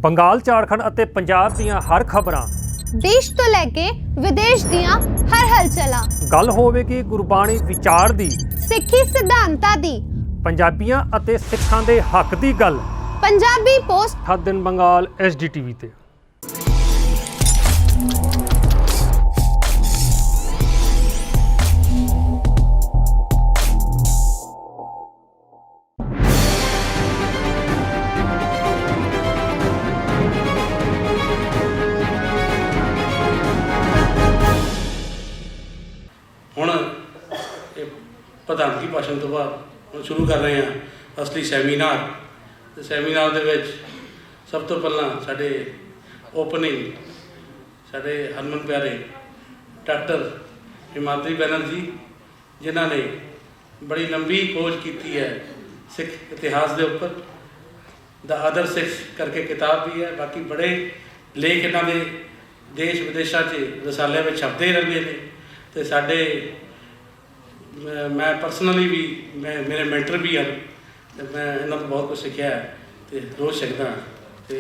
ਬੰਗਾਲ ਝਾਰਖੰਡ ਅਤੇ ਪੰਜਾਬ ਦੀਆਂ ਹਰ ਖਬਰਾਂ देश तो लैके विदेश दियां हर हलचलां ਗੱਲ ਹੋਵੇਗੀ ਗੁਰਬਾਣੀ ਵਿਚਾਰ ਦੀ सिक्खी सिद्धांतां दी ਪੰਜਾਬੀਆਂ ਅਤੇ ਸਿੱਖਾਂ ਦੇ ਹੱਕ ਦੀ ਗੱਲ पंजाबी पोस्ट 7 ਦਿਨ ਬੰਗਾਲ SDTV ਤੇ। ਹੁਣ ਇਹ ਪ੍ਰਧਾਨਗੀ ਭਾਸ਼ਣ ਤੋਂ ਬਾਅਦ ਹੁਣ ਸ਼ੁਰੂ ਕਰ ਰਹੇ ਹਾਂ ਅਸਲੀ ਸੈਮੀਨਾਰ। ਤੇ ਸੈਮੀਨਾਰ ਦੇ ਵਿੱਚ ਸਭ ਤੋਂ ਪਹਿਲਾਂ ਸਾਡੇ ਓਪਨਿੰਗ ਸਾਡੇ ਹਰਮਨ ਪਿਆਰੇ ਡਾਕਟਰ ਹਿਮਾਦਰੀ ਬੈਨਰਜੀ ਜਿਨ੍ਹਾਂ ਨੇ ਬੜੀ ਲੰਬੀ ਖੋਜ ਕੀਤੀ ਹੈ ਸਿੱਖ ਇਤਿਹਾਸ ਦੇ ਉੱਪਰ। ਦਾ ਅਦਰ ਸਿੱਖ ਕਰਕੇ ਕਿਤਾਬ ਵੀ ਹੈ, ਬਾਕੀ ਬੜੇ ਲੇਖ ਇਹਨਾਂ ਦੇ ਦੇਸ਼ ਵਿਦੇਸ਼ਾਂ 'ਚ ਰਸਾਲਿਆਂ ਵਿੱਚ ਛਪਦੇ ਰਹਿੰਦੇ ਨੇ। ਤੇ ਸਾਡੇ ਮੈਂ ਪਰਸਨਲੀ ਵੀ ਮੇਰੇ ਮੈਂਟਰ ਵੀ ਹਨ ਤੇ ਮੈਂ ਇਹਨਾਂ ਤੋਂ ਬਹੁਤ ਕੁਝ ਸਿੱਖਿਆ ਤੇ ਰੋਜ਼ ਸਿੱਖਦਾ। ਤੇ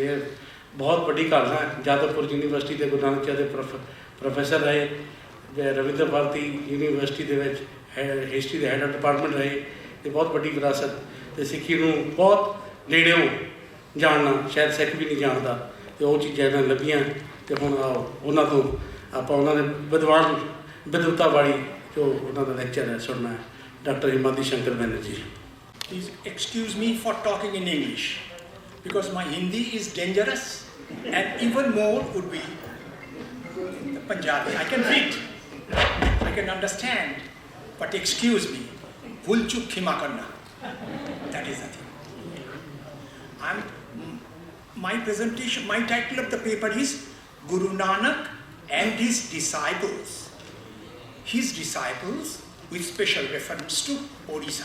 ਬਹੁਤ ਵੱਡੀ ਗੱਲ ਹੈ। ਜਾਦਵਪੁਰ ਯੂਨੀਵਰਸਿਟੀ ਦੇ ਗੁਰੂ ਨਾਨਕ ਦੇ ਪ੍ਰੋਫੈਸਰ ਰਹੇ, ਰਵਿੰਦਰ ਭਾਰਤੀ ਯੂਨੀਵਰਸਿਟੀ ਦੇ ਵਿੱਚ ਹਿਸਟਰੀ ਦੇ ਹੈਡ ਡਿਪਾਰਟਮੈਂਟ ਰਹੇ। ਤੇ ਬਹੁਤ ਵੱਡੀ ਵਿਰਾਸਤ ਤੇ ਸਿੱਖੀ ਨੂੰ ਬਹੁਤ ਨੇੜਿਓਂ ਜਾਣਨਾ ਸ਼ਾਇਦ ਸਿੱਖ ਵੀ ਨਹੀਂ ਜਾਣਦਾ। ਤੇ ਉਹ ਚੀਜ਼ਾਂ ਇਹਨਾਂ ਲੱਭੀਆਂ। ਤੇ ਹੁਣ ਉਹਨਾਂ ਤੋਂ ਆਪਾਂ ਉਹਨਾਂ ਦੇ ਵਿਦਵਾਨ विद्वता वाली जो उन्होंने लेक्चर है सुनना है। Doctor Himadri Shankar Banerjee, please excuse me for talking in English because my Hindi is dangerous and even more would be the Punjabi. I can read, I can understand, but excuse me, bhul chuk khima karna. That is the thing. My presentation, my title of the paper is Guru Nanak and his disciples. His disciples with special reference to Odisha.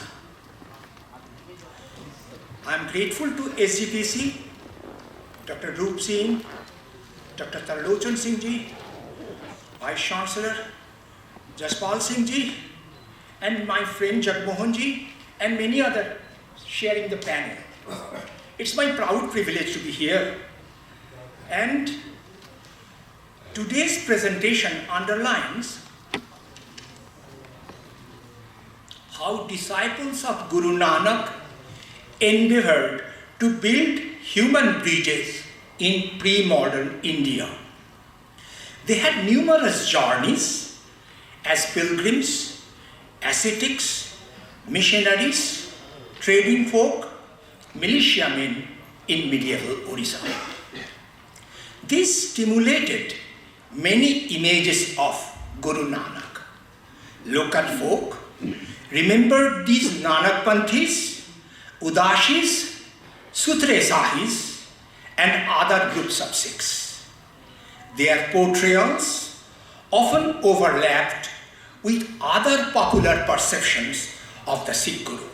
I am grateful to SGPC, Dr. Roop Singh, Dr. Tarlochan Singh ji, Vice Chancellor Jaspal Singh ji, and my friend Jagmohan ji, and many others sharing the panel. It's my proud privilege to be here. And today's presentation underlines how disciples of Guru Nanak endeavored to build human bridges in pre-modern India. They had numerous journeys as pilgrims, ascetics, missionaries, trading folk, militiamen in medieval Orissa. This stimulated many images of Guru Nanak. Local folk remembered these Nanakpanthis, Udashis, Sutre Sahis, and other groups of Sikhs. Their portrayals often overlapped with other popular perceptions of the Sikh Guru.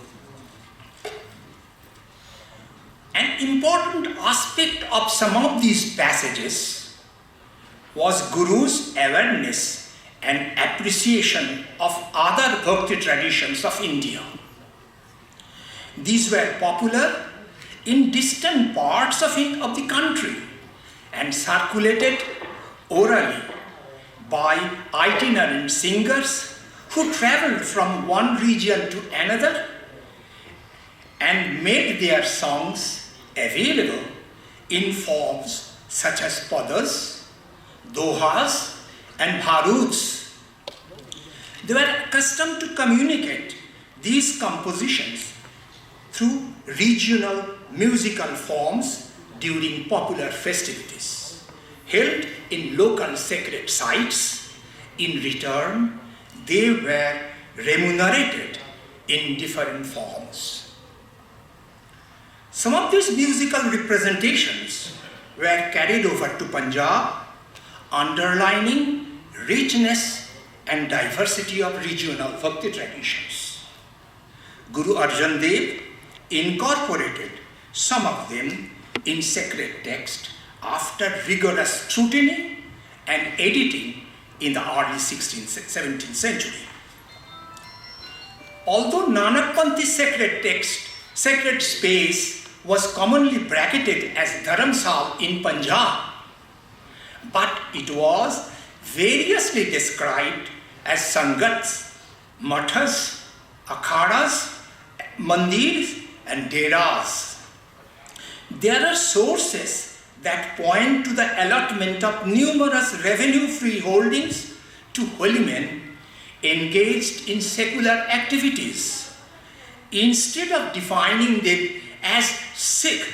An important aspect of some of these passages was Guru's awareness and appreciation of other bhakti traditions of India. These were popular in distant parts of the country and circulated orally by itinerant singers who traveled from one region to another and made their songs available in forms such as padas, dohas, and bharuds. They were accustomed to communicate these compositions through regional musical forms during popular festivities held in local sacred sites. In return, they were remunerated in different forms. Some of these musical representations were carried over to Punjab, underlining richness and diversity of regional bhakti traditions. Guru Arjan Dev incorporated some of them in sacred text after rigorous scrutiny and editing in the early 16th, 17th century. Although Nanakpanthi sacred text, sacred space was commonly bracketed as Dharamsal in Punjab, but it was variously described as Sangats, Mathas, Akhadas, Mandirs and Deras. There are sources that point to the allotment of numerous revenue-free holdings to holy men engaged in secular activities. Instead of defining them as Sikh,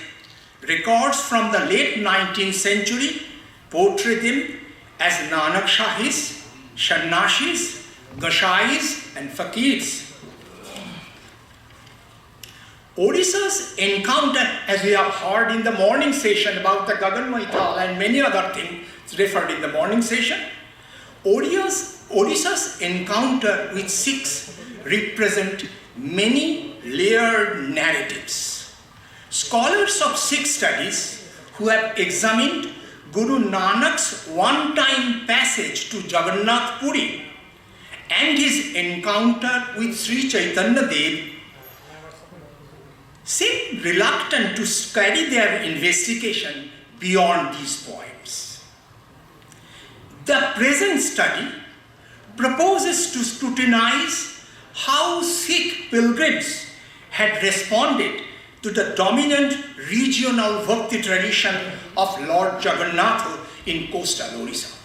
records from the late 19th century portray them as Nanak Shahis, Sannashis, Gashais and Fakirs. Odisha's encounter, as we have heard in the morning session about the Gagan Maital and many other things referred in the morning session, Odisha's encounter with Sikhs represent many layered narratives. Scholars of Sikh studies who have examined Guru Nanak's one-time passage to Jagannath Puri and his encounter with Sri Chaitanya Dev seem reluctant to carry their investigation beyond these points. The present study proposes to scrutinize how Sikh pilgrims had responded to the dominant regional bhakti tradition of Lord Jagannath in coastal Odisha.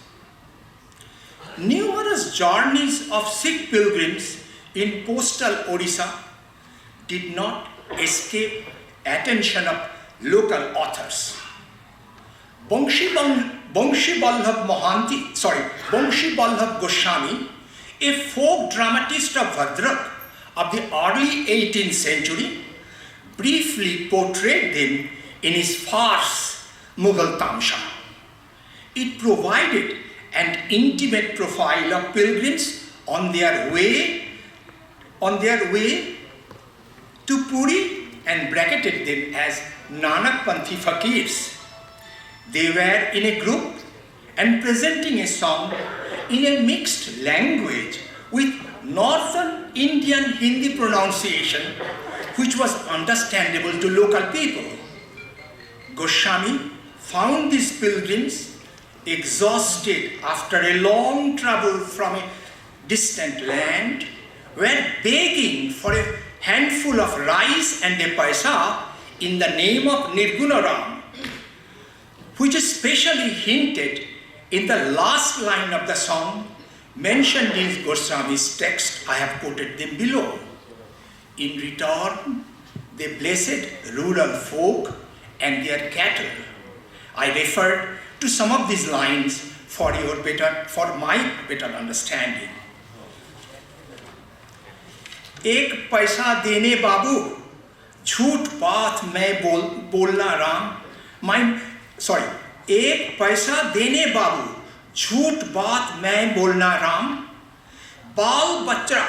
Numerous journeys of Sikh pilgrims in coastal Odisha did not escape attention of local authors. Bangshi Ballabh Goswami, a folk dramatist of Bhadrak of the early 18th century, briefly portrayed them in his farce Mughal Tamsha. It provided an intimate profile of pilgrims on their way to Puri and bracketed them as Nanakpanthi Fakirs. They were in a group and presenting a song in a mixed language with northern Indian Hindi pronunciation, which was understandable to local people. Goswami found these pilgrims exhausted after a long travel from a distant land, were begging for a handful of rice and a paisa in the name of Nirgunaram, which is specially hinted in the last line of the song mentioned in Goswami's text. I have quoted them below. In return, they blessed rural folk and their cattle. I referred to some of these lines for my better understanding. एक पैसा देने बाबू झूठ बात मैं बोलना राम एक पैसा देने बाबू झूठ बात मैं बोलना राम बाल बच्चा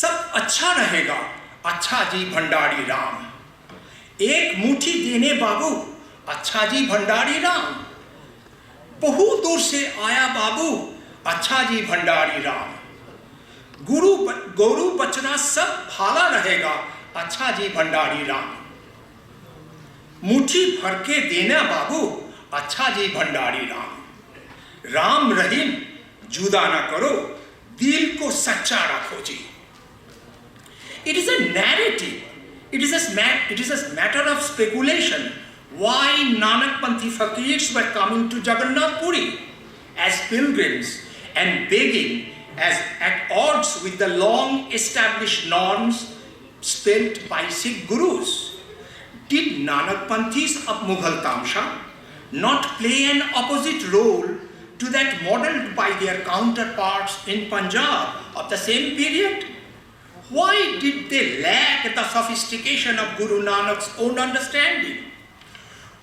सब अच्छा रहेगा अच्छा जी भंडारी राम एक मुट्ठी देने बाबू अच्छा जी भंडारी राम बहुत दूर से आया बाबू अच्छा जी भंडारी राम गोरू बचना सब भाला रहेगा अच्छा जी भंडारी राम मुट्ठी भर के देना बाबू अच्छा जी भंडारी राम राम रहीम जुदा ना करो दिल को सच्चा रखो जी. It is a narrative. It is a matter of speculation why Nanakpanthi Fakirs were coming to Jagannath Puri as pilgrims and begging as at odds with the long established norms spent by Sikh gurus. Did Nanakpanthis of Mughal Tamsha not play an opposite role to that modelled by their counterparts in Punjab of the same period? Why did they lack the sophistication of Guru Nanak's own understanding?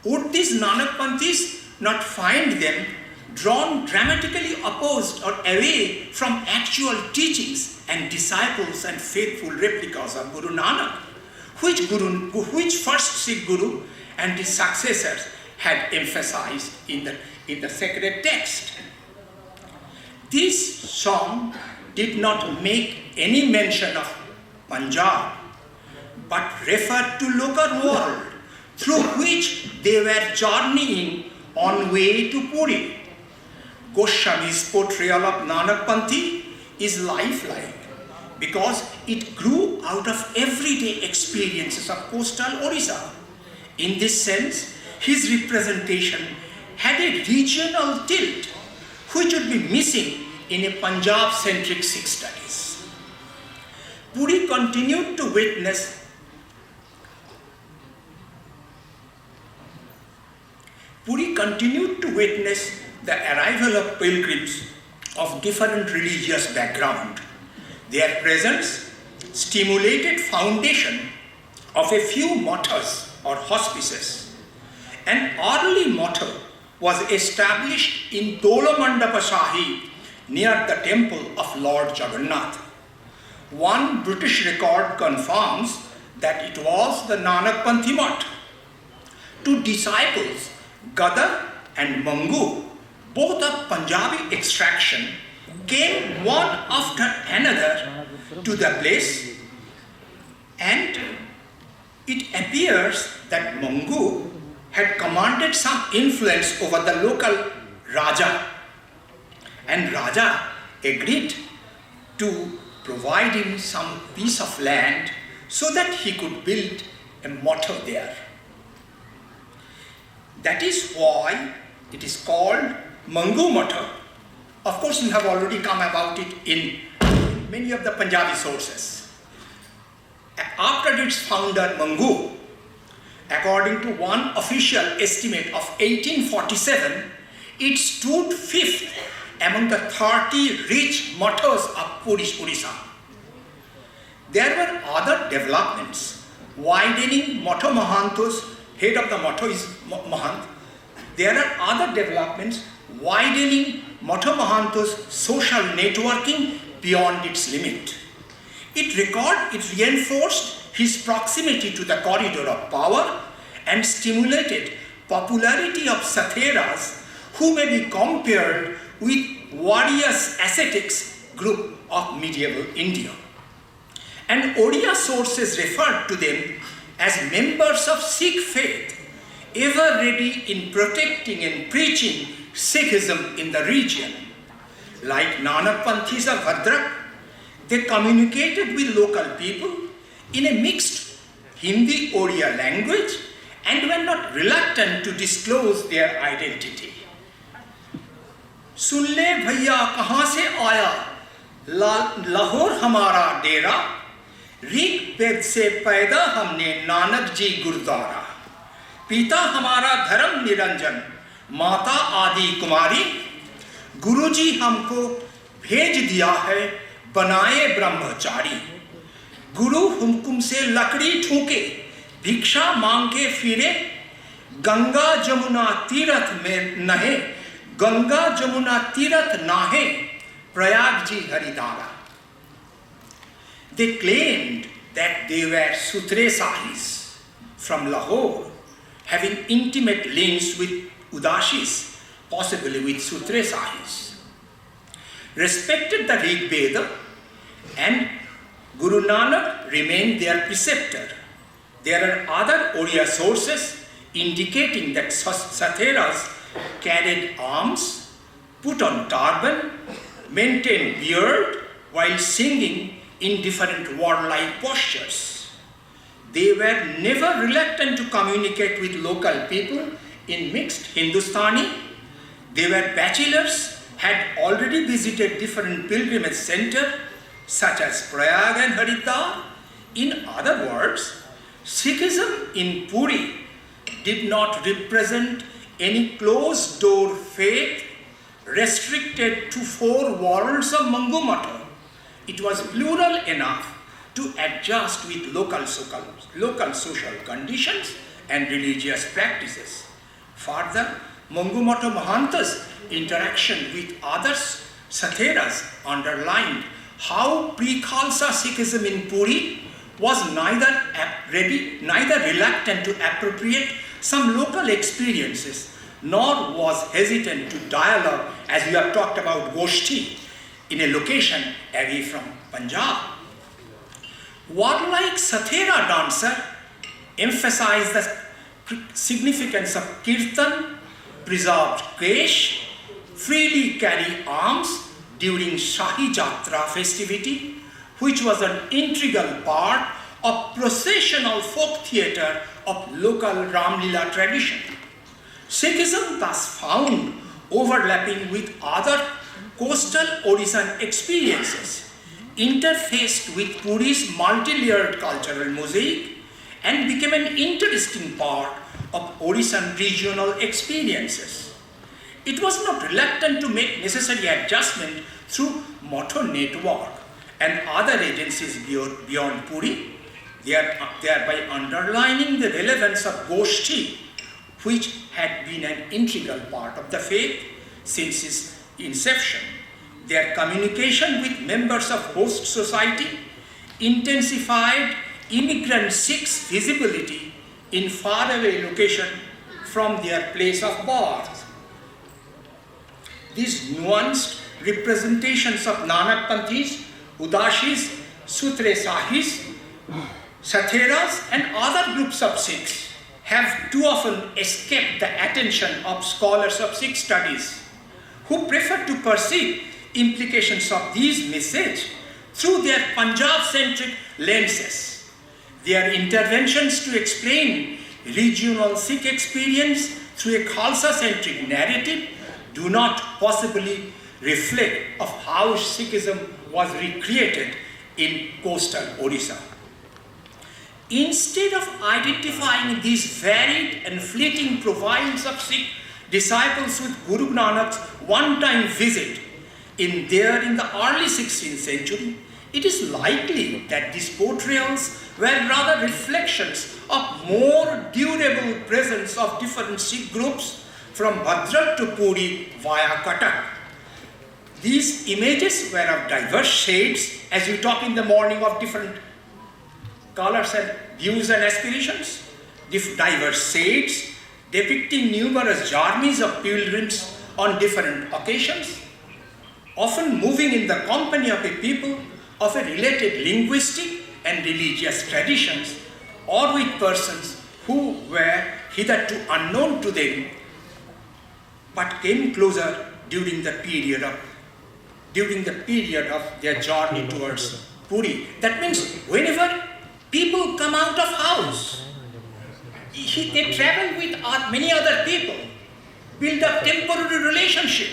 Would these Nanakpanthis not find them drawn dramatically opposed or away from actual teachings and disciples and faithful replicas of Guru Nanak, which first Sikh Guru and his successors had emphasized in the sacred text? This song did not make any mention of Punjab, but referred to local world through which they were journeying on way to Puri. Goswami's portrayal of Nanakpanthi is lifelike because it grew out of everyday experiences of coastal Orissa. In this sense, his representation had a regional tilt which would be missing in a Punjab-centric Sikh studies. Puri continued to witness the arrival of pilgrims of different religious background. Their presence stimulated foundation of a few mathas or hospices. An early matha was established in Dolamandapa Sahib near the temple of Lord Jagannath. One British record confirms that it was the Nanakpanthi Math. Two disciples, Gadar and Mangu, both of Punjabi extraction, came one after another to the place, and it appears that Mangu had commanded some influence over the local Raja, and Raja agreed to provide him some piece of land so that he could build a matha there. That is why it is called Mangu Matha. Of course, you have already come about it in many of the Punjabi sources. After its founder Mangu, according to one official estimate of 1847, it stood fifth among the 30 rich mathas of Orissa. There were other developments, widening Matha Mahantos, head of the matha is Mahant. There are other developments widening Matha Mahanto's social networking beyond its limit. It reinforced his proximity to the corridor of power and stimulated popularity of Satheras, who may be compared with various ascetics group of medieval India. And Odia sources referred to them as members of Sikh faith, ever ready in protecting and preaching Sikhism in the region. Like Nanakpanthis of Bhadrak, they communicated with local people in a mixed Hindi-Odia language and were not reluctant to disclose their identity. सुन ले भैया कहाँ से आया लाहौर हमारा डेरा ऋग वेद से पैदा हमने नानक जी गुरुद्वारा पिता हमारा धर्म निरंजन माता आदि कुमारी गुरुजी हमको भेज दिया है बनाए ब्रह्मचारी गुरु हुक्म से लकड़ी ठूके भिक्षा मांग के फिरे गंगा जमुना तीर्थ में नहे गंगा जमुना तीर्थ नाहे प्रयाग जी हरिद्वारा. They claimed that they were Sutre Sahis from Lahore, having intimate links with Udashis, possibly with Sutre Sahis. Respected the Rig Veda, and Guru Nanak remained their preceptor. There are other Odia sources indicating that Satheras carried arms, put on turban, maintained beard while singing in different warlike postures. They were never reluctant to communicate with local people in mixed Hindustani. They were bachelors, had already visited different pilgrimage centers such as Prayag and Haridwar. In other words, Sikhism in Puri did not represent any closed-door faith restricted to four walls of Mangu Matha. It was plural enough to adjust with local social conditions and religious practices. Further, Mangu Matha Mahanta's interaction with others Satheras underlined how pre-Khalsa Sikhism in Puri was neither reluctant to appropriate some local experiences, nor was hesitant to dialogue, as we have talked about Goshti, in a location away from Punjab. Warlike Sathera dancer emphasized the significance of kirtan, preserved kesh, freely carry arms during Shahi Jatra festivity, which was an integral part of processional folk theatre of local Ramlila tradition. Sikhism thus found overlapping with other coastal Odishan experiences, interfaced with Puri's multi-layered cultural mosaic, and became an interesting part of Odishan regional experiences. It was not reluctant to make necessary adjustment through Motto Network and other agencies beyond Puri, thereby underlining the relevance of Goshti, which had been an integral part of the faith since its inception. Their communication with members of host society intensified immigrant Sikhs' visibility in faraway location from their place of birth. These nuanced representations of Nanakpanthis, Udashis, Sutre Sahis, Satheras and other groups of Sikhs have too often escaped the attention of scholars of Sikh studies, who prefer to perceive implications of these messages through their Punjab-centric lenses. Their interventions to explain regional Sikh experience through a Khalsa-centric narrative do not possibly reflect of how Sikhism was recreated in coastal Odisha. Instead of identifying these varied and fleeting profiles of Sikh disciples with Guru Nanak's one-time visit in the early 16th century, it is likely that these portrayals were rather reflections of more durable presence of different Sikh groups from Bhadrak to Puri via Cuttack. These images were of diverse shades, as we talk in the morning of different colors and views and aspirations, diverse shades depicting numerous journeys of pilgrims on different occasions, often moving in the company of a people of a related linguistic and religious traditions, or with persons who were hitherto unknown to them but came closer during the period of their journey towards Puri. That means whenever people come out of house, they travel with many other people, build up temporary relationship,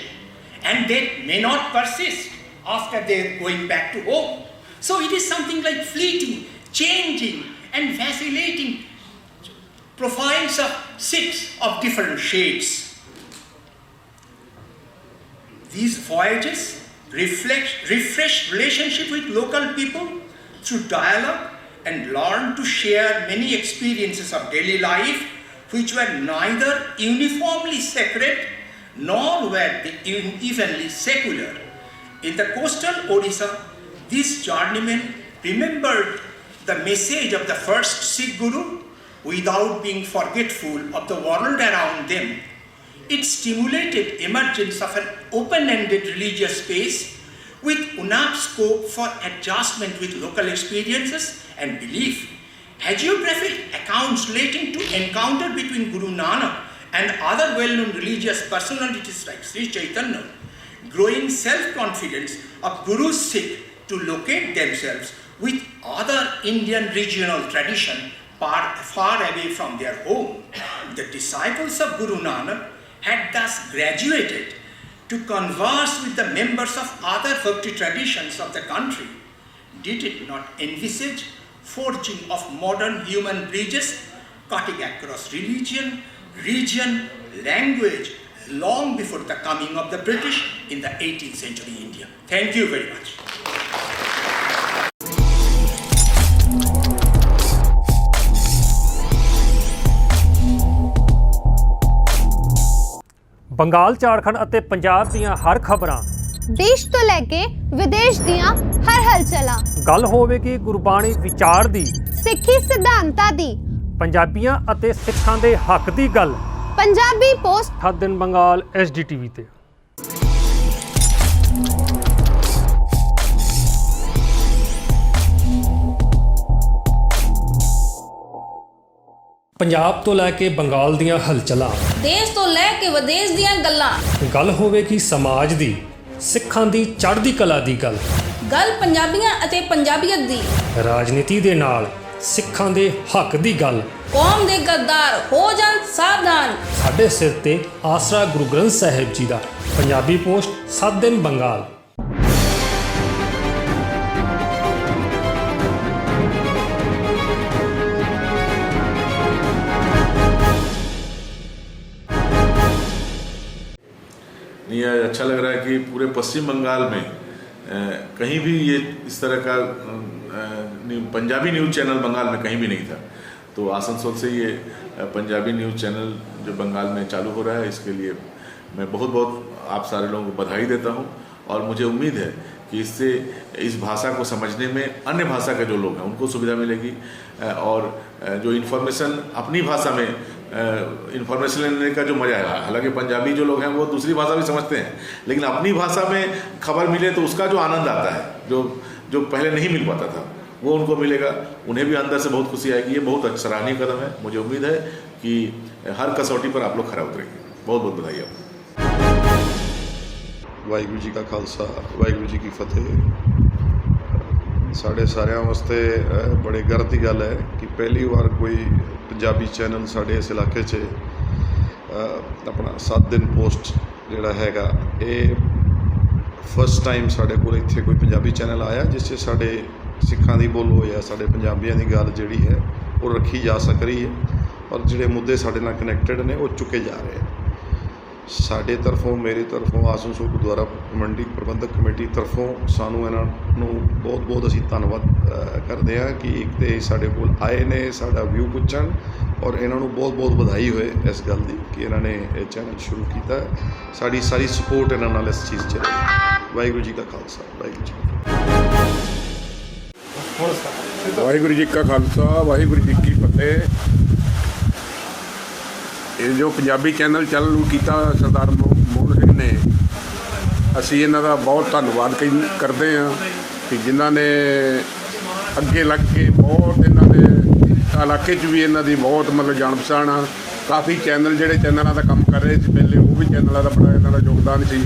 and they may not persist after they're going back to home. So it is something like fleeting, changing, and vacillating profiles of Sikhs of different shades. These voyages refresh relationship with local people through dialogue and learn to share many experiences of daily life which were neither uniformly sacred nor were they evenly secular. In the coastal Odisha, these journeymen remembered the message of the first Sikh Guru without being forgetful of the world around them. It stimulated emergence of an open-ended religious space with enough scope for adjustment with local experiences and belief. Hagiographic accounts relating to encounter between Guru Nanak and other well-known religious personalities like Sri Chaitanya, growing self-confidence of Guru Sikh to locate themselves with other Indian regional tradition far away from their home. The disciples of Guru Nanak had thus graduated to converse with the members of other bhakti traditions of the country. Did it not envisage forging of modern human bridges cutting across religion, region, language, long before the coming of the British in the 18th century India? Thank you very much. Bengal, Jharkhand ਅਤੇ ਪੰਜਾਬ ਦੀਆਂ ਹਰ ਖਬਰਾਂ, ਦੇਸ਼ ਤੋਂ ਲੈ ਕੇ ਵਿਦੇਸ਼ ਦੀਆਂ ਹਰ ਹਲਚਲਾਂ, ਗੱਲ ਹੋਵੇਗੀ ਗੁਰਬਾਣੀ ਵਿਚਾਰ ਦੀ, ਸਿੱਖੀ ਸਿਧਾਂਤਾਂ ਦੀ, ਪੰਜਾਬੀਆਂ ਅਤੇ ਸਿੱਖਾਂ ਦੇ ਹੱਕ ਦੀ ਗੱਲ। ਪੰਜਾਬੀ ਪੋਸਟ, ਹਰ ਦਿਨ ਬੰਗਾਲ SDTV ਤੇ। ਪੰਜਾਬ ਤੋਂ ਲੈ ਕੇ ਬੰਗਾਲ ਦੀਆਂ ਹਲਚਲਾਂ, ਦੇਸ਼ ਤੋਂ ਲੈ ਕੇ ਵਿਦੇਸ਼ ਦੀਆਂ ਗੱਲਾਂ, ਗੱਲ ਹੋਵੇਗੀ ਸਮਾਜ ਦੀ, ਸਿੱਖਾਂ ਦੀ ਚੜ੍ਹਦੀ ਕਲਾ ਦੀ ਗੱਲ ਪੰਜਾਬੀਆਂ ਅਤੇ ਪੰਜਾਬੀਅਤ ਦੀ, ਰਾਜਨੀਤੀ ਦੇ ਨਾਲ ਸਿੱਖਾਂ ਦੇ ਹੱਕ ਦੀ ਗੱਲ। ਕੌਮ ਦੇ ਗੱਦਾਰ ਹੋ ਜਾਣ ਸਾਵਧਾਨ। ਸਾਡੇ ਸਿਰ ਤੇ ਆਸਰਾ ਗੁਰੂ ਗ੍ਰੰਥ ਸਾਹਿਬ ਜੀ ਦਾ। ਪੰਜਾਬੀ ਪੋਸਟ 7 ਦਿਨ ਬੰਗਾਲ। ये अच्छा लग रहा है कि पूरे पश्चिम बंगाल में कहीं भी ये इस तरह का पंजाबी न्यूज़ चैनल बंगाल में कहीं भी नहीं था। तो आसनसोल से ये पंजाबी न्यूज़ चैनल जो बंगाल में चालू हो रहा है, इसके लिए मैं बहुत बहुत आप सारे लोगों को बधाई देता हूँ। और मुझे उम्मीद है कि इससे इस भाषा को समझने में अन्य भाषा के जो लोग हैं उनको सुविधा मिलेगी, और जो इन्फॉर्मेशन अपनी भाषा में इन्फॉर्मेशन लेने का जो मज़ा है, हालांकि पंजाबी जो लोग हैं वो दूसरी भाषा भी समझते हैं, लेकिन अपनी भाषा में खबर मिले तो उसका जो आनंद आता है, जो पहले नहीं मिल पाता था, वो उनको मिलेगा। उन्हें भी अंदर से बहुत खुशी आएगी। ये बहुत सराहनीय कदम है। मुझे उम्मीद है कि हर कसौटी पर आप लोग खरा उतरेंगे। बहुत बहुत बधाई आपको। ਵਾਹਿਗੁਰੂ ਜੀ ਕਾ ਖਾਲਸਾ, ਵਾਹਿਗੁਰੂ ਜੀ ਕੀ ਫਤਿਹ। ਸਾਡੇ ਸਾਰਿਆਂ ਵਾਸਤੇ ਬੜੇ ਗਰਵ ਦੀ ਗੱਲ ਹੈ ਕਿ ਪਹਿਲੀ ਵਾਰ ਕੋਈ ਪੰਜਾਬੀ ਚੈਨਲ ਸਾਡੇ ਇਸ ਇਲਾਕੇ 'ਚ ਆਪਣਾ 7 ਦਿਨ ਪੋਸਟ ਜਿਹੜਾ ਹੈਗਾ, ਇਹ ਫਸਟ ਟਾਈਮ ਸਾਡੇ ਕੋਲ ਇੱਥੇ ਕੋਈ ਪੰਜਾਬੀ ਚੈਨਲ ਆਇਆ ਜਿਸ 'ਚ ਸਾਡੇ ਸਿੱਖਾਂ ਦੀ ਬੋਲੋ ਜਾਂ ਸਾਡੇ ਪੰਜਾਬੀਆਂ ਦੀ ਗੱਲ ਜਿਹੜੀ ਹੈ ਉਹ ਰੱਖੀ ਜਾ ਸਕ ਰਹੀ ਹੈ, ਔਰ ਜਿਹੜੇ ਮੁੱਦੇ ਸਾਡੇ ਨਾਲ ਕਨੈਕਟਡ ਨੇ ਉਹ ਚੁੱਕੇ ਜਾ ਰਹੇ ਹਨ। ਸਾਡੇ ਤਰਫੋਂ, ਮੇਰੀ ਤਰਫੋਂ, ਆਸਨਸੋਲ ਗੁਰਦੁਆਰਾ ਮੰਡੀ ਪ੍ਰਬੰਧਕ ਕਮੇਟੀ ਤਰਫੋਂ ਸਾਨੂੰ ਇਹਨਾਂ ਨੂੰ ਬਹੁਤ ਬਹੁਤ ਅਸੀਂ ਧੰਨਵਾਦ ਕਰਦੇ ਹਾਂ ਕਿ ਇੱਕ ਤਾਂ ਸਾਡੇ ਕੋਲ ਆਏ ਨੇ ਸਾਡਾ ਵਿਊ ਪੁੱਛਣ, ਔਰ ਇਹਨਾਂ ਨੂੰ ਬਹੁਤ ਬਹੁਤ ਵਧਾਈ ਹੋਏ ਇਸ ਗੱਲ ਦੀ ਕਿ ਇਹਨਾਂ ਨੇ ਇਹ ਚੈਨਲ ਸ਼ੁਰੂ ਕੀਤਾ। ਸਾਡੀ ਸਾਰੀ ਸਪੋਰਟ ਇਹਨਾਂ ਨਾਲ ਇਸ ਚੀਜ਼ 'ਚ ਰਹੀ। ਵਾਹਿਗੁਰੂ ਜੀ ਕਾ ਖਾਲਸਾ, ਵਾਹਿਗੁਰੂ ਜੀ ਕੀ ਫਤਿਹ। ਵਾਹਿਗੁਰੂ ਜੀ ਕਾ ਖਾਲਸਾ, ਵਾਹਿਗੁਰੂ ਜੀ ਕੀ ਫਤਿਹ। ਇਹ ਜੋ ਪੰਜਾਬੀ ਚੈਨਲ ਚਾਲੂ ਕੀਤਾ ਸਰਦਾਰ ਮੋਹਨ ਸਿੰਘ ਨੇ, ਅਸੀਂ ਇਹਨਾਂ ਦਾ ਬਹੁਤ ਧੰਨਵਾਦ ਕਰਦੇ ਹਾਂ ਕਿ ਜਿਨ੍ਹਾਂ ਨੇ ਅੱਗੇ ਲੱਗ ਕੇ ਬਹੁਤ ਇਹਨਾਂ ਦੇ ਇਲਾਕੇ 'ਚ ਵੀ ਇਹਨਾਂ ਦੀ ਬਹੁਤ ਮਤਲਬ ਜਾਣ ਪਛਾਣ ਆ। ਕਾਫੀ ਚੈਨਲ ਜਿਹੜੇ ਚੈਨਲਾਂ ਦਾ ਕੰਮ ਕਰ ਰਹੇ ਸੀ ਪਹਿਲੇ, ਉਹ ਵੀ ਚੈਨਲਾਂ ਦਾ ਬੜਾ ਇਹਨਾਂ ਦਾ ਯੋਗਦਾਨ ਸੀ।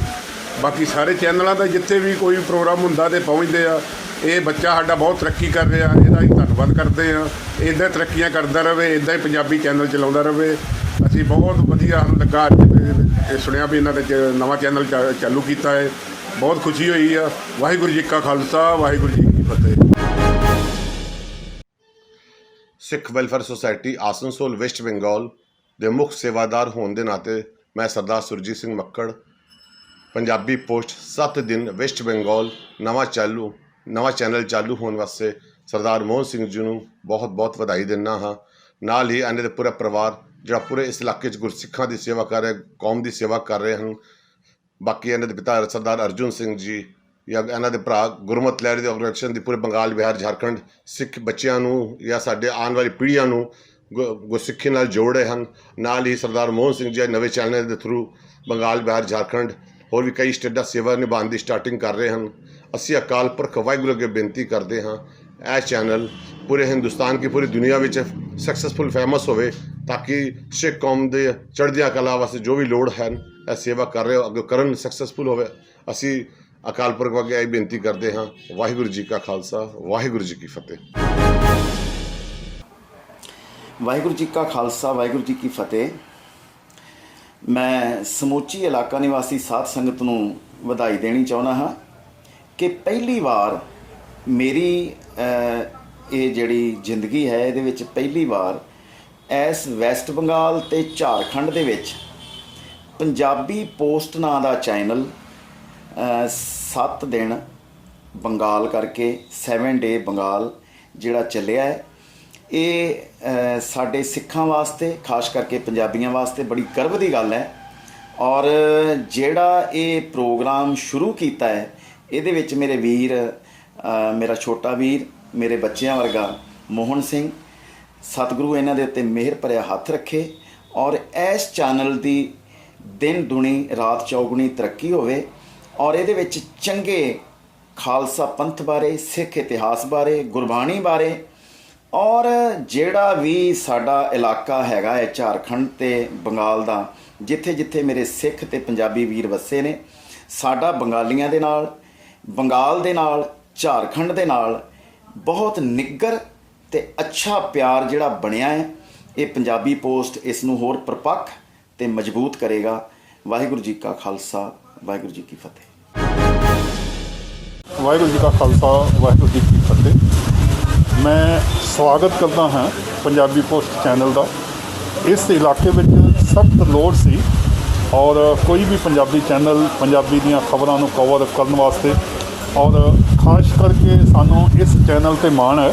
ਬਾਕੀ ਸਾਰੇ ਚੈਨਲਾਂ ਦਾ ਜਿੱਥੇ ਵੀ ਕੋਈ ਪ੍ਰੋਗਰਾਮ ਹੁੰਦਾ ਤੇ ਪਹੁੰਚਦੇ ਆ। ਇਹ ਬੱਚਾ ਸਾਡਾ ਬਹੁਤ ਤਰੱਕੀ ਕਰ ਰਿਹਾ, ਇਹਦਾ ਅਸੀਂ ਧੰਨਵਾਦ ਕਰਦੇ ਹਾਂ। ਇੱਦਾਂ ਤਰੱਕੀਆਂ ਕਰਦਾ ਰਹੇ, ਇੱਦਾਂ ਹੀ ਪੰਜਾਬੀ ਚੈਨਲ ਚਲਾਉਂਦਾ ਰਹੇ। ਅਸੀਂ ਬਹੁਤ ਵਧੀਆ ਸਾਨੂੰ ਲੱਗਾ ਅੱਜ ਸੁਣਿਆ ਵੀ ਇਹਨਾਂ ਦੇ ਨਵਾਂ ਚੈਨਲ ਚਾਲੂ ਕੀਤਾ ਹੈ, ਬਹੁਤ ਖੁਸ਼ੀ ਹੋਈ ਆ। ਵਾਹਿਗੁਰੂ ਜੀ ਕਾ ਖਾਲਸਾ, ਵਾਹਿਗੁਰੂ ਜੀ ਕੀ ਫਤਿਹ। Sikh welfare society Asansol West Bengal ਦੇ ਮੁੱਖ ਸੇਵਾਦਾਰ ਹੋਣ ਦੇ ਨਾਤੇ ਮੈਂ ਸਰਦਾਰ ਸੁਰਜੀਤ ਸਿੰਘ ਮੱਕੜ ਪੰਜਾਬੀ ਪੋਸਟ 7 ਦਿਨ ਵੈਸਟ ਬੰਗਾਲ ਨਵਾਂ ਚੈਨਲ ਚਾਲੂ ਹੋਣ ਵਾਸਤੇ ਸਰਦਾਰ ਮੋਹਨ ਸਿੰਘ ਜੀ ਨੂੰ ਬਹੁਤ ਬਹੁਤ ਵਧਾਈ ਦਿੰਦਾ ਹਾਂ। ਨਾਲ ਹੀ ਇਹਨਾਂ ਦੇ ਪੂਰਾ ਪਰਿਵਾਰ ਜਿਹੜਾ ਪੂਰੇ ਇਸ ਇਲਾਕੇ 'ਚ ਗੁਰਸਿੱਖਾਂ ਦੀ ਸੇਵਾ ਕਰ ਰਿਹਾ, ਕੌਮ ਦੀ ਸੇਵਾ ਕਰ ਰਹੇ ਹਨ। ਬਾਕੀ ਇਹਨਾਂ ਦੇ ਪਿਤਾ ਸਰਦਾਰ ਅਰਜੁਨ ਸਿੰਘ ਜੀ ਜਾਂ ਇਹਨਾਂ ਦੇ ਭਰਾ ਗੁਰਮਤਿ ਲਹਿਰੀ ਦੀ ਆਰਗੇਨਾਈਜੇਸ਼ਨ ਦੀ ਪੂਰੇ ਬੰਗਾਲ, ਬਿਹਾਰ, ਝਾਰਖੰਡ ਸਿੱਖ ਬੱਚਿਆਂ ਨੂੰ ਜਾਂ ਸਾਡੇ ਆਉਣ ਵਾਲੀ ਪੀੜ੍ਹੀਆਂ ਨੂੰ ਗੁਰਸਿੱਖੀ ਨਾਲ ਜੋੜ ਰਹੇ ਹਨ। ਨਾਲ ਹੀ ਸਰਦਾਰ ਮੋਹਨ ਸਿੰਘ ਜੀ ਨਵੇਂ ਚੈਨਲ ਦੇ ਥਰੂ ਬੰਗਾਲ, ਬਿਹਾਰ, ਝਾਰਖੰਡ ਹੋਰ ਵੀ ਕਈ ਸਟੇਟਾਂ ਸੇਵਾ ਨਿਭਾਉਣ ਦੀ ਸਟਾਰਟਿੰਗ ਕਰ ਰਹੇ ਹਨ। ਅਸੀਂ ਅਕਾਲ ਪੁਰਖ ਵਾਹਿਗੁਰੂ ਅੱਗੇ ਬੇਨਤੀ ਕਰਦੇ ਹਾਂ ਇਹ ਚੈਨਲ ਪੂਰੇ ਹਿੰਦੁਸਤਾਨ ਕੀ ਪੂਰੀ ਦੁਨੀਆ ਵਿੱਚ ਸਕਸੈਸਫੁਲ ਫੇਮਸ ਹੋਵੇ, ਤਾਂ ਕਿ ਸਿੱਖ ਕੌਮ ਦੇ ਚੜ੍ਹਦੀਆਂ ਕਲਾ ਵਾਸਤੇ ਜੋ ਵੀ ਲੋੜ ਹੈ ਇਹ ਸੇਵਾ ਕਰ ਰਹੇ ਹੋ ਅੱਗੇ ਕਰਨ, ਸਕਸੈਸਫੁਲ ਹੋਵੇ। ਅਸੀਂ ਅਕਾਲ ਪੁਰਖ ਅੱਗੇ ਇਹ ਬੇਨਤੀ ਕਰਦੇ ਹਾਂ। ਵਾਹਿਗੁਰੂ ਜੀ ਕਾ ਖਾਲਸਾ, ਵਾਹਿਗੁਰੂ ਜੀ ਕੀ ਫਤਿਹ। ਵਾਹਿਗੁਰੂ ਜੀ ਕਾ ਖਾਲਸਾ, ਵਾਹਿਗੁਰੂ ਜੀ ਕੀ ਫਤਿਹ। ਮੈਂ ਸਮੁੱਚੀ ਇਲਾਕਾ ਨਿਵਾਸੀ ਸਾਧ ਸੰਗਤ ਨੂੰ ਵਧਾਈ ਦੇਣੀ ਚਾਹੁੰਦਾ ਹਾਂ ਕਿ ਪਹਿਲੀ ਵਾਰ ਮੇਰੀ ਇਹ ਜਿਹੜੀ ਜ਼ਿੰਦਗੀ ਹੈ ਇਹਦੇ ਵਿੱਚ ਪਹਿਲੀ ਵਾਰ ਇਸ ਵੈਸਟ ਬੰਗਾਲ ਅਤੇ ਝਾਰਖੰਡ ਦੇ ਵਿੱਚ ਪੰਜਾਬੀ ਪੋਸਟ ਨਾਂ ਦਾ ਚੈਨਲ 7 ਦਿਨ ਬੰਗਾਲ ਕਰਕੇ 7 ਡੇ ਬੰਗਾਲ ਜਿਹੜਾ ਚੱਲਿਆ ਹੈ, ਇਹ ਸਾਡੇ ਸਿੱਖਾਂ ਵਾਸਤੇ, ਖਾਸ ਕਰਕੇ ਪੰਜਾਬੀਆਂ ਵਾਸਤੇ ਬੜੀ ਗਰਵ ਦੀ ਗੱਲ ਹੈ। ਔਰ ਜਿਹੜਾ ਇਹ ਪ੍ਰੋਗਰਾਮ ਸ਼ੁਰੂ ਕੀਤਾ ਹੈ ਇਹਦੇ ਵਿੱਚ ਮੇਰੇ ਵੀਰ, ਮੇਰਾ ਛੋਟਾ ਵੀਰ, ਮੇਰੇ ਬੱਚਿਆਂ ਵਰਗਾ ਮੋਹਨ ਸਿੰਘ, ਸਤਿਗੁਰੂ ਇਹਨਾਂ ਦੇ ਉੱਤੇ ਮਿਹਰ ਭਰਿਆ ਹੱਥ ਰੱਖੇ ਔਰ ਇਸ ਚੈਨਲ ਦੀ ਦਿਨ ਦੁਣੀ ਰਾਤ ਚੌਗੁਣੀ ਤਰੱਕੀ ਹੋਵੇ, ਔਰ ਇਹਦੇ ਵਿੱਚ ਚੰਗੇ ਖਾਲਸਾ ਪੰਥ ਬਾਰੇ, ਸਿੱਖ ਇਤਿਹਾਸ ਬਾਰੇ, ਗੁਰਬਾਣੀ ਬਾਰੇ ਔਰ ਜਿਹੜਾ ਵੀ ਸਾਡਾ ਇਲਾਕਾ ਹੈਗਾ ਹੈ ਝਾਰਖੰਡ ਤੇ ਬੰਗਾਲ ਦਾ, ਜਿੱਥੇ ਜਿੱਥੇ ਮੇਰੇ ਸਿੱਖ ਤੇ ਪੰਜਾਬੀ ਵੀਰ ਵਸੇ ਨੇ, ਸਾਡਾ ਬੰਗਾਲੀਆਂ ਦੇ ਨਾਲ, ਬੰਗਾਲ ਦੇ ਨਾਲ, ਝਾਰਖੰਡ ਦੇ ਨਾਲ ਬਹੁਤ ਨਿੱਘਰ ਤੇ ਅੱਛਾ ਪਿਆਰ ਜਿਹੜਾ ਬਣਿਆ ਹੈ। ਇਹ ਪੰਜਾਬੀ ਪੋਸਟ ਇਸ ਨੂੰ ਹੋਰ ਪਰਪੱਕ ਤੇ ਮਜ਼ਬੂਤ ਕਰੇਗਾ। ਵਾਹਿਗੁਰੂ ਜੀ ਕਾ ਖਾਲਸਾ, ਵਾਹਿਗੁਰੂ ਜੀ ਕੀ ਫਤਿਹ। ਵਾਹਿਗੁਰੂ ਜੀ ਕਾ ਖਾਲਸਾ, ਵਾਹਿਗੁਰੂ ਜੀ ਕੀ ਫਤਿਹ। ਮੈਂ ਸਵਾਗਤ ਕਰਦਾ ਹਾਂ ਪੰਜਾਬੀ ਪੋਸਟ ਚੈਨਲ ਦਾ। ਇਸ ਇਲਾਕੇ ਵਿੱਚ ਸਖਤ ਲੋੜ ਸੀ ਔਰ ਕੋਈ ਵੀ ਪੰਜਾਬੀ ਚੈਨਲ ਪੰਜਾਬੀ ਦੀਆਂ ਖਬਰਾਂ ਨੂੰ ਕਵਰ ਕਰਨ ਵਾਸਤੇ, ਔਰ ਖਾਸ ਕਰਕੇ ਸਾਨੂੰ ਇਸ ਚੈਨਲ 'ਤੇ ਮਾਣ ਹੈ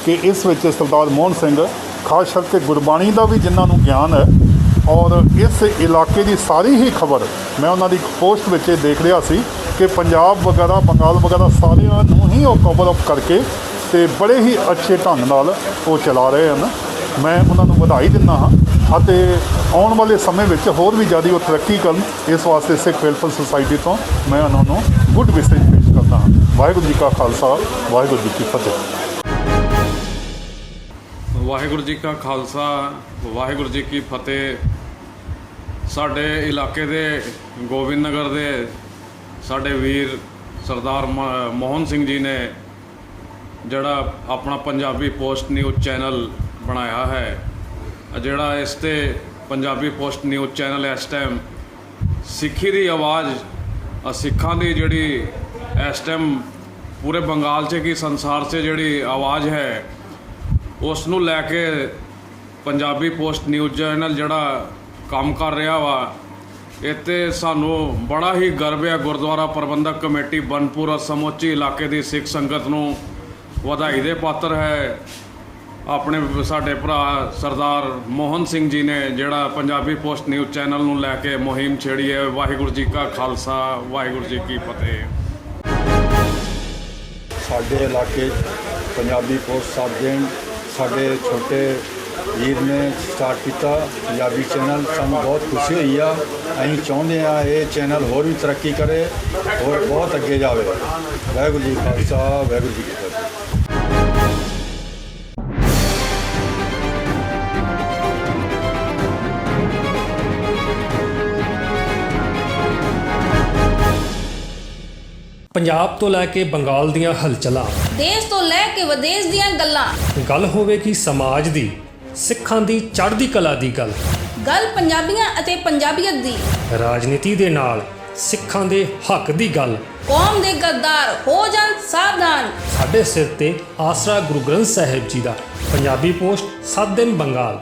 ਕਿ ਇਸ ਵਿੱਚ ਸਰਦਾਰ ਮੋਹਨ ਸਿੰਘ, ਖਾਸ ਕਰਕੇ ਗੁਰਬਾਣੀ ਦਾ ਵੀ ਜਿਨ੍ਹਾਂ ਨੂੰ ਗਿਆਨ ਹੈ, ਔਰ ਇਸ ਇਲਾਕੇ ਦੀ ਸਾਰੀ ਹੀ ਖਬਰ ਮੈਂ ਉਹਨਾਂ ਦੀ ਇੱਕ ਪੋਸਟ ਵਿੱਚ ਦੇਖ ਰਿਹਾ ਸੀ ਕਿ ਪੰਜਾਬ ਵਗੈਰਾ, ਬੰਗਾਲ ਵਗੈਰਾ ਸਾਰਿਆਂ ਨੂੰ ਹੀ ਉਹ ਕਵਰ ਅਪ ਕਰਕੇ ਤੇ ਬੜੇ ਹੀ ਅੱਛੇ ਢੰਗ ਨਾਲ ਉਹ ਚਲਾ ਰਹੇ ਹਨ। ਮੈਂ ਉਹਨਾਂ ਨੂੰ ਵਧਾਈ ਦਿੰਦਾ ਹਾਂ ਅਤੇ ਆਉਣ ਵਾਲੇ ਸਮੇਂ ਵਿੱਚ ਹੋਰ ਵੀ ਜ਼ਿਆਦਾ ਉਹ ਤਰੱਕੀ ਕਰਨ, ਇਸ ਵਾਸਤੇ ਸਿੱਖ ਵੈਲਫੇਅਰ ਸੁਸਾਇਟੀ ਤੋਂ ਮੈਂ ਉਹਨਾਂ ਨੂੰ ਗੁੱਡ ਮੈਸੇਜ ਪੇਸ਼ ਕਰਦਾ ਹਾਂ। ਵਾਹਿਗੁਰੂ ਜੀ ਕਾ ਖਾਲਸਾ, ਵਾਹਿਗੁਰੂ ਜੀ ਕੀ ਫਤਿਹ। ਵਾਹਿਗੁਰੂ ਜੀ ਕਾ ਖਾਲਸਾ, ਵਾਹਿਗੁਰੂ ਜੀ ਕੀ ਫਤਿਹ। ਸਾਡੇ ਇਲਾਕੇ ਦੇ ਗੋਬਿੰਦ ਨਗਰ ਦੇ ਸਾਡੇ ਵੀਰ ਸਰਦਾਰ ਮੋਹਨ ਸਿੰਘ ਜੀ ਨੇ ਜਿਹੜਾ ਆਪਣਾ ਪੰਜਾਬੀ ਪੋਸਟ ਨਿਊਜ਼ ਚੈਨਲ ਬਣਾਇਆ ਹੈ, ਜਿਹੜਾ ਇਸ 'ਤੇ ਪੰਜਾਬੀ ਪੋਸਟ ਨਿਊਜ਼ ਚੈਨਲ ਇਸ ਟਾਈਮ ਸਿੱਖੀ ਦੀ ਆਵਾਜ਼, ਸਿੱਖਾਂ ਦੀ ਜਿਹੜੀ ਇਸ ਟਾਈਮ ਪੂਰੇ ਬੰਗਾਲ 'ਚ ਕੀ ਸੰਸਾਰ 'ਚ ਜਿਹੜੀ ਆਵਾਜ਼ ਹੈ, ਉਸ ਨੂੰ ਲੈ ਕੇ ਪੰਜਾਬੀ ਪੋਸਟ ਨਿਊਜ਼ ਚੈਨਲ ਜਿਹੜਾ ਕੰਮ ਕਰ ਰਿਹਾ ਵਾ, ਇੱਥੇ ਸਾਨੂੰ ਬੜਾ ਹੀ ਗਰਵ ਹੈ। ਗੁਰਦੁਆਰਾ ਪ੍ਰਬੰਧਕ ਕਮੇਟੀ ਬਨਪੁਰ ਸਮੁੱਚੇ ਇਲਾਕੇ ਦੀ ਸਿੱਖ ਸੰਗਤ ਨੂੰ ਵਧਾਈ ਦੇ ਪਾਤਰ ਹੈ। ਆਪਣੇ ਸਾਡੇ ਭਰਾ ਸਰਦਾਰ ਮੋਹਨ ਸਿੰਘ ਜੀ ਨੇ ਜਿਹੜਾ ਪੰਜਾਬੀ ਪੋਸਟ ਨਿਊਜ਼ ਚੈਨਲ ਨੂੰ ਲੈ ਕੇ ਮੁਹਿੰਮ ਛੇੜੀ ਹੈ। ਵਾਹਿਗੁਰੂ ਜੀ ਕਾ ਖਾਲਸਾ, ਵਾਹਿਗੁਰੂ ਜੀ ਕੀ ਫਤਿਹ। ਸਾਡੇ ਇਲਾਕੇ ਪੰਜਾਬੀ ਪੋਸਟ ਸਾਜਣ ਸਾਡੇ ਛੋਟੇ ਵੀਰ ਨੇ ਸਟਾਰਟ ਕੀਤਾ ਪੰਜਾਬੀ ਚੈਨਲ, ਸਾਨੂੰ ਬਹੁਤ ਖੁਸ਼ੀ ਹੋਈ ਆ। ਅਸੀਂ ਚਾਹੁੰਦੇ ਆ ਇਹ ਚੈਨਲ ਹੋਰ ਵੀ ਤਰੱਕੀ ਕਰੇ, ਹੋਰ ਬਹੁਤ ਅੱਗੇ ਜਾਵੇ। ਵਾਹਿਗੁਰੂ ਜੀ ਕਾ ਖਾਲਸਾ, ਵਾਹਿਗੁਰੂ ਜੀ ਕੀ ਫਤਿਹ। ਪੰਜਾਬ ਤੋਂ ਲੈ ਕੇ ਬੰਗਾਲ ਦੀਆਂ ਹਲਚਲਾਂ, ਦੇਸ਼ ਤੋਂ ਲੈ ਕੇ ਵਿਦੇਸ਼ ਦੀਆਂ ਗੱਲਾਂ, ਗੱਲ ਹੋਵੇ ਕਿ ਸਮਾਜ ਦੀ, ਸਿੱਖਾਂ ਦੀ ਚੜ੍ਹਦੀ ਕਲਾ ਦੀ ਗੱਲ ਪੰਜਾਬੀਆਂ ਅਤੇ ਪੰਜਾਬੀਅਤ ਦੀ, ਰਾਜਨੀਤੀ ਦੇ ਨਾਲ ਸਿੱਖਾਂ ਦੇ ਹੱਕ ਦੀ ਗੱਲ, ਕੌਮ ਦੇ ਗੱਦਾਰ ਹੋ ਜਾਣ ਸਾਵਧਾਨ, ਸਾਡੇ ਸਿਰ ਤੇ ਆਸਰਾ ਗੁਰੂ ਗ੍ਰੰਥ ਸਾਹਿਬ ਜੀ ਦਾ। ਪੰਜਾਬੀ ਪੋਸਟ 7 ਦਿਨ ਬੰਗਾਲ।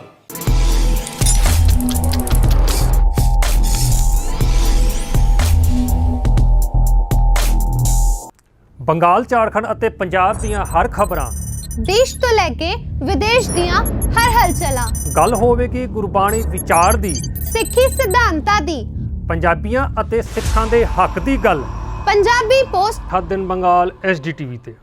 ਬੰਗਾਲ, ਝਾਰਖੰਡ ਅਤੇ ਪੰਜਾਬ ਦੀਆਂ ਹਰ ਖਬਰਾਂ, ਦੇਸ਼ ਤੋਂ ਲੈ ਕੇ ਵਿਦੇਸ਼ ਦੀਆਂ ਹਰ ਹਲਚਲਾਂ, ਗੱਲ ਹੋਵੇ ਕਿ ਗੁਰਬਾਣੀ ਵਿਚਾਰ ਦੀ, ਸਿੱਖੀ ਸਿਧਾਂਤਾਂ ਦੀ, ਪੰਜਾਬੀਆਂ ਅਤੇ ਸਿੱਖਾਂ ਦੇ ਹੱਕ ਦੀ ਗੱਲ। ਪੰਜਾਬੀ ਪੋਸਟ 7 ਦਿਨ ਬੰਗਾਲ SDTV ਤੇ।